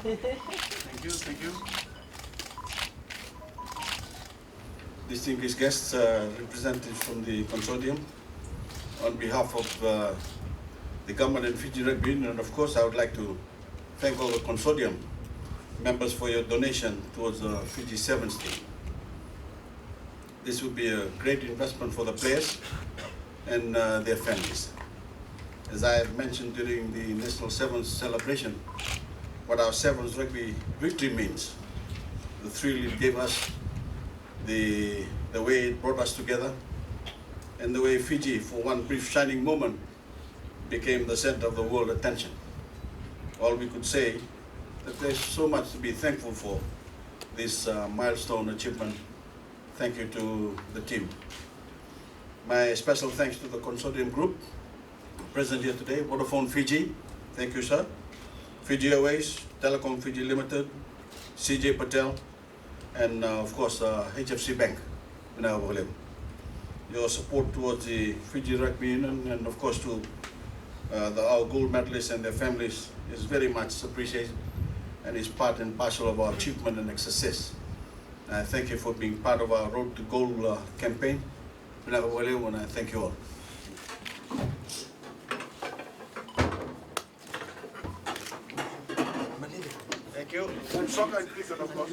Thank you, thank you. Distinguished guests, representatives from the consortium, on behalf of the government and Fiji Rugby Union, and of course I would like to thank all the consortium members for your donation towards the Fiji Sevens team. This would be a great investment for the players and their families. As I have mentioned during the National Sevens celebration, what our Sevens rugby victory means, the thrill it gave us, the way it brought us together, and the way Fiji, for one brief shining moment, became the center of the world attention. All we could say that there's so much to be thankful for this milestone achievement. Thank you to the team. My special thanks to the consortium group present here today, Vodafone Fiji, thank you sir, Fiji Airways, Telecom Fiji Limited, CJ Patel, and of course HFC Bank. Your support towards the Fiji Rugby Union and of course to our gold medalists and their families is very much appreciated and is part and parcel of our achievement and success. I thank you for being part of our Road to Gold campaign, and I thank you all. Thank you. Soccer and cricket, of course.